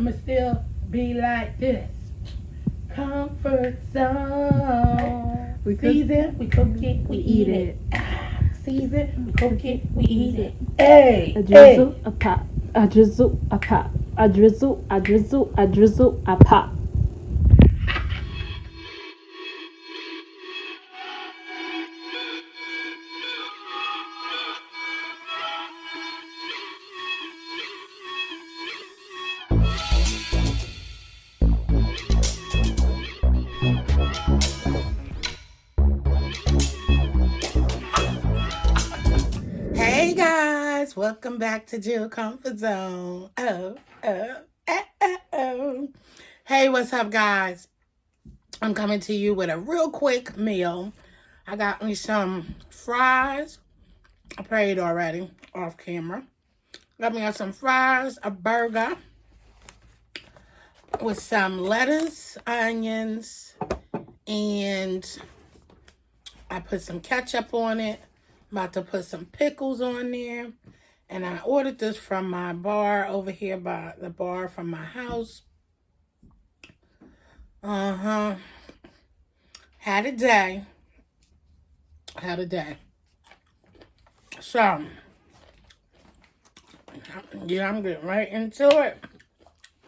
I'ma still be like this. Comfort zone. We cook, Season, we cook it, we eat it. Season, we cook it, we eat it. A Hey, drizzle, hey. a pop. A drizzle, a pop. A drizzle, a drizzle, a drizzle, a pop. Hey guys, welcome back to Jill Comfort Zone. Oh. Hey, what's up, guys? I'm coming to you with a real quick meal. I got me some fries. I prayed already off camera. Got me some fries, a burger with some lettuce, onions, and I put some ketchup on it. I'm about to put some pickles on there. And I ordered this from my bar over here by the bar from my house. Had a day. So, yeah, I'm getting right into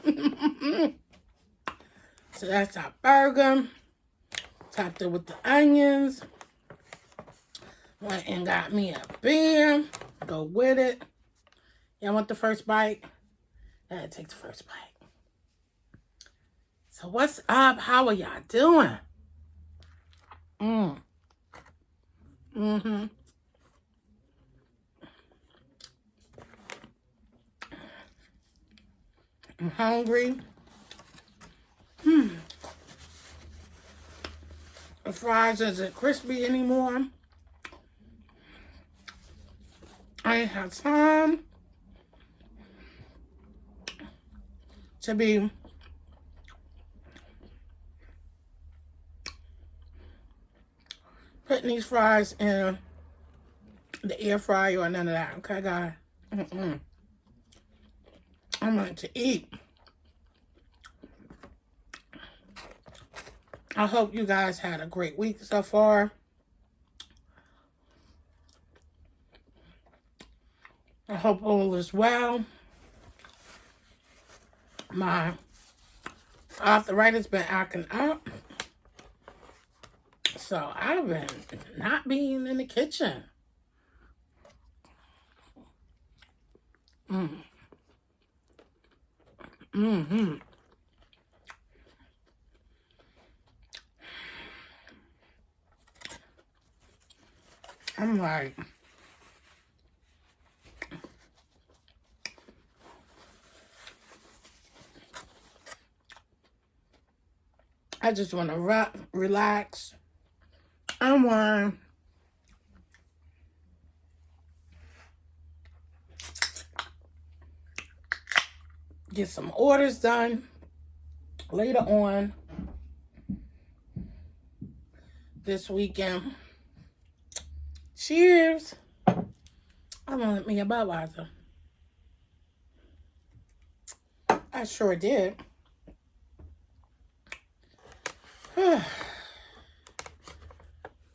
it. So that's our burger. Topped it with the onions. Went and got me a beer. Go with it. Y'all want the first bite? Yeah, take the first bite. So what's up? How are y'all doing? I'm hungry. The fries isn't crispy anymore. I ain't have time to be putting these fries in the air fryer or none of that. Okay, guys? I'm going to eat. I hope you guys had a great week so far. I hope all is well. My arthritis been acting up. So I've been not being in the kitchen. I'm like, I just want to relax, unwind, get some orders done later on this weekend. Cheers. I wanted me a Budweiser. I sure did.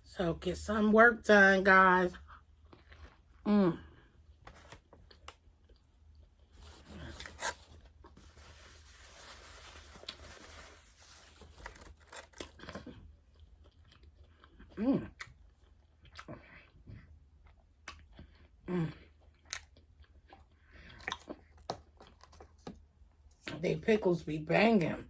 So get some work done, guys. They pickles be banging.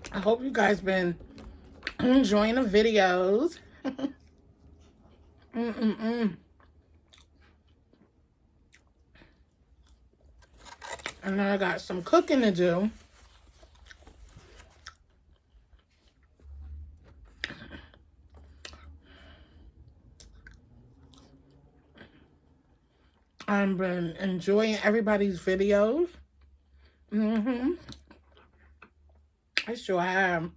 I hope you guys been enjoying the videos. And then I got some cooking to do. I've been enjoying everybody's videos. I sure have.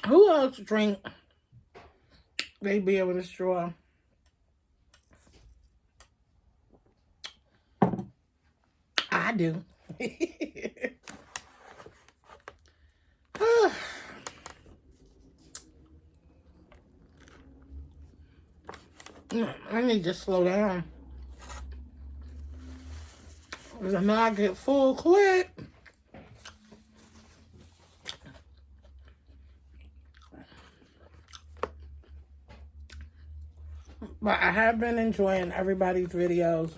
Who else drink they be able to straw? I do. I need to slow down. Because I know I get full quick. But I have been enjoying everybody's videos.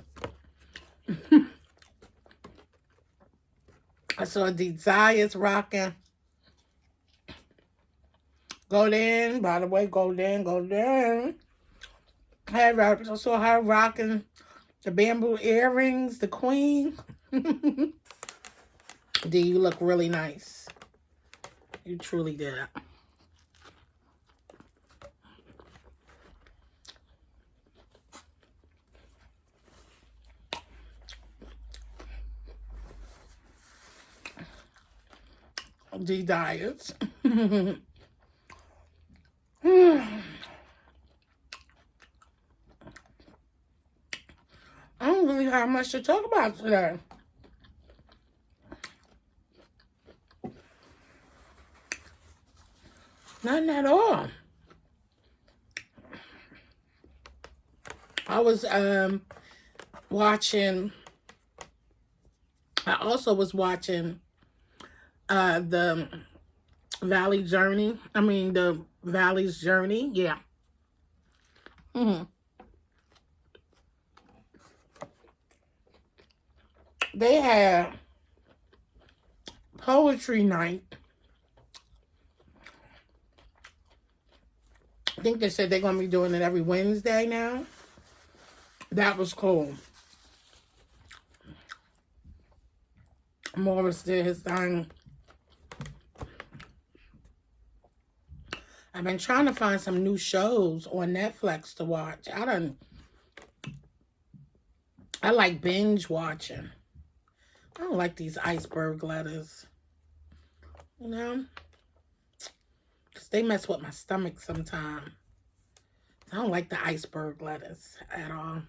I saw Desires rocking. Golden, by the way, Golden. I saw her rocking the bamboo earrings, the queen. D, you look really nice. You truly did. D diets. I don't really have much to talk about today. Nothing at all. I was watching. I also was watching the Valley Journey. I mean the Valley's Journey. Yeah. They had poetry night. I think they said they're going to be doing it every Wednesday now. That was cool. Morris did his thing. I've been trying to find some new shows on Netflix to watch. I like binge watching. I don't like these iceberg lettuce. You know? Because they mess with my stomach sometimes. I don't like the iceberg lettuce at all.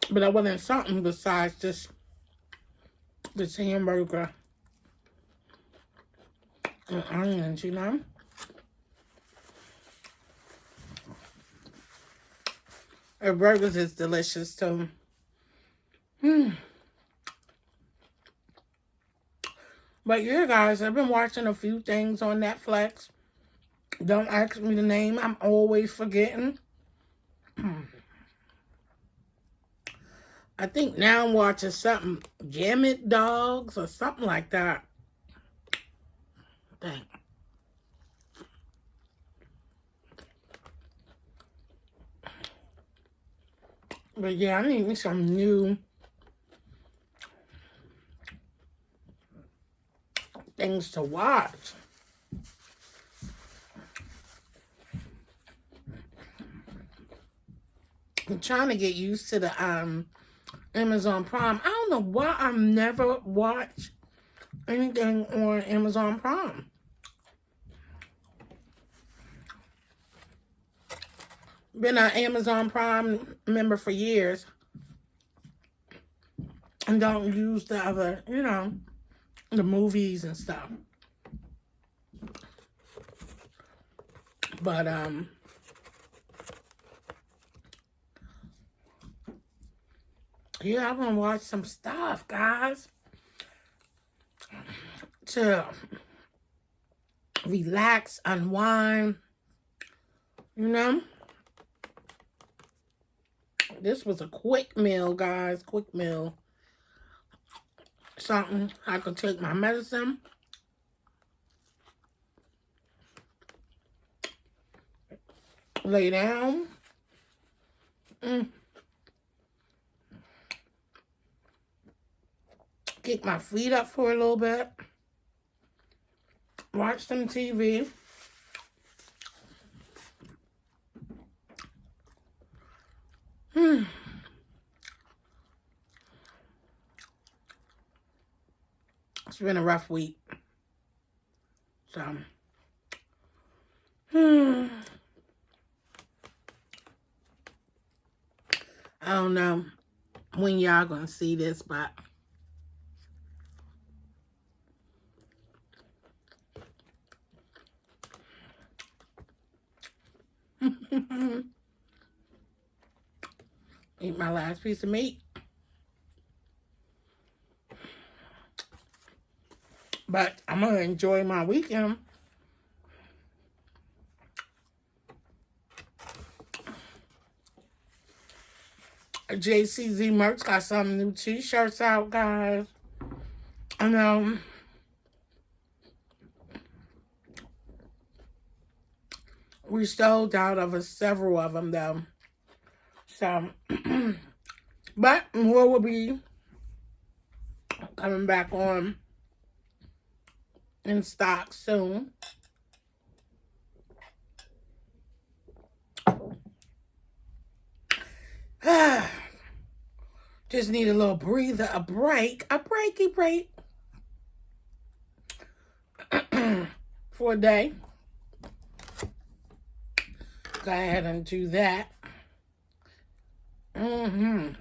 But I wanted something besides just this hamburger and onions, you know? Our burgers is delicious too. But yeah, guys, I've been watching a few things on Netflix. Don't ask me the name. I'm always forgetting. I think now I'm watching something, Gamut Dogs or something like that. Dang. But yeah, I need me some new things to watch. I'm trying to get used to the Amazon Prime. I don't know why I've never watched anything on Amazon Prime. Been an Amazon Prime member for years. And don't use the other, you know, the movies and stuff. But, yeah, I want to watch some stuff, guys. To relax, unwind, you know. This was a quick meal, guys. Quick meal. Something I could take my medicine. Lay down. Kick my feet up for a little bit. Watch some TV. been a rough week. So, I don't know when y'all gonna see this, but eat my last piece of meat. But I'm gonna enjoy my weekend. JCZ merch got some new t-shirts out, guys. And we sold out of several of them though. So, but more will be coming back on in stock soon. Just need a little breather, a breaky break for a day. Go ahead and do that. Oh,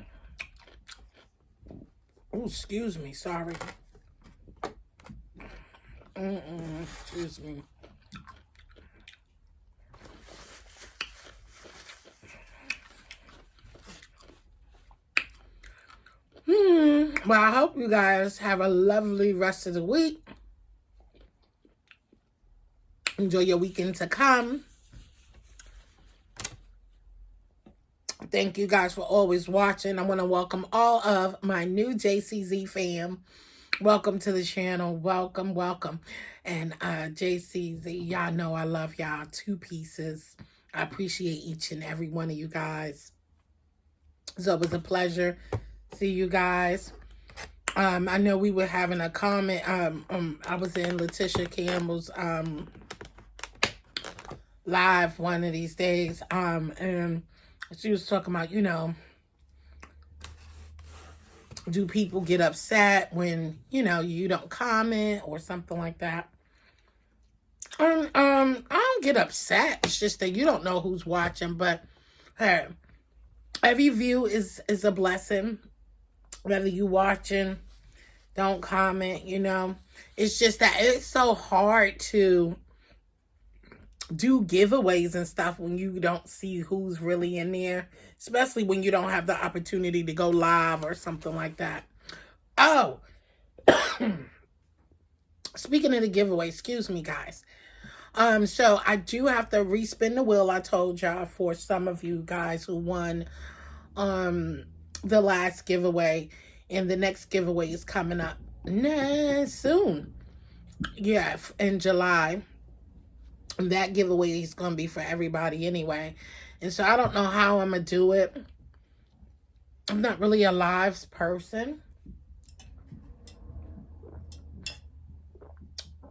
excuse me, sorry. Excuse me. Well, I hope you guys have a lovely rest of the week. Enjoy your weekend to come. Thank you guys for always watching. I want to welcome all of my new JCZ fam. Welcome to the channel. Welcome, welcome. And JCZ, y'all know I love y'all. 2 pieces. I appreciate each and every one of you guys. So it was a pleasure. See you guys. I know we were having a comment. I was in Letitia Campbell's live one of these days. And she was talking about, you know, do people get upset when, you know, you don't comment or something like that? I don't get upset. It's just that you don't know who's watching. But hey, every view is a blessing. Whether you watching, don't comment, you know. It's just that it's so hard to do giveaways and stuff when you don't see who's really in there. Especially when you don't have the opportunity to go live or something like that. Oh, speaking of the giveaway, excuse me, guys. So I do have to respin the wheel. I told y'all for some of you guys who won the last giveaway, and the next giveaway is coming up soon. Yeah, in July. And that giveaway is going to be for everybody anyway. And so I don't know how I'm going to do it. I'm not really a lives person.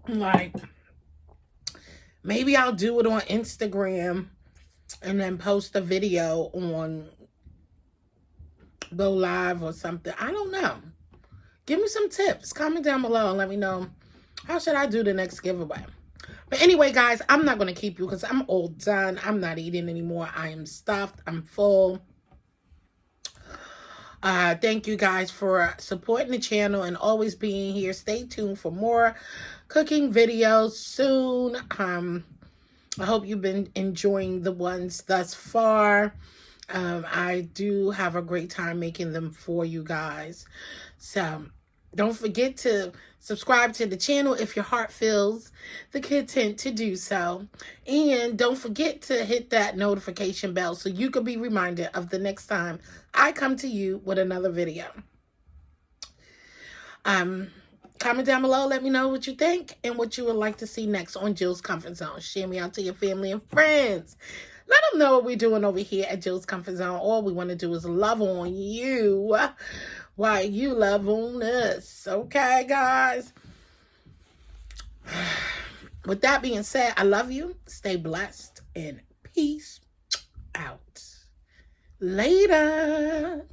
Like, maybe I'll do it on Instagram and then post a video on Go Live or something. I don't know. Give me some tips. Comment down below and let me know how should I do the next giveaway. But anyway, guys, I'm not going to keep you because I'm all done. I'm not eating anymore. I am stuffed. I'm full. Thank you guys for supporting the channel and always being here. Stay tuned for more cooking videos soon. I hope you've been enjoying the ones thus far. I do have a great time making them for you guys. So don't forget to subscribe to the channel if your heart feels the content to do so. And don't forget to hit that notification bell so you can be reminded of the next time I come to you with another video. Comment down below. Let me know what you think and what you would like to see next on Jill's Comfort Zone. Share me out to your family and friends. Let them know what we're doing over here at Jill's Comfort Zone. All we want to do is love on you while you love on us. Okay, guys? With that being said, I love you. Stay blessed and peace out. Later.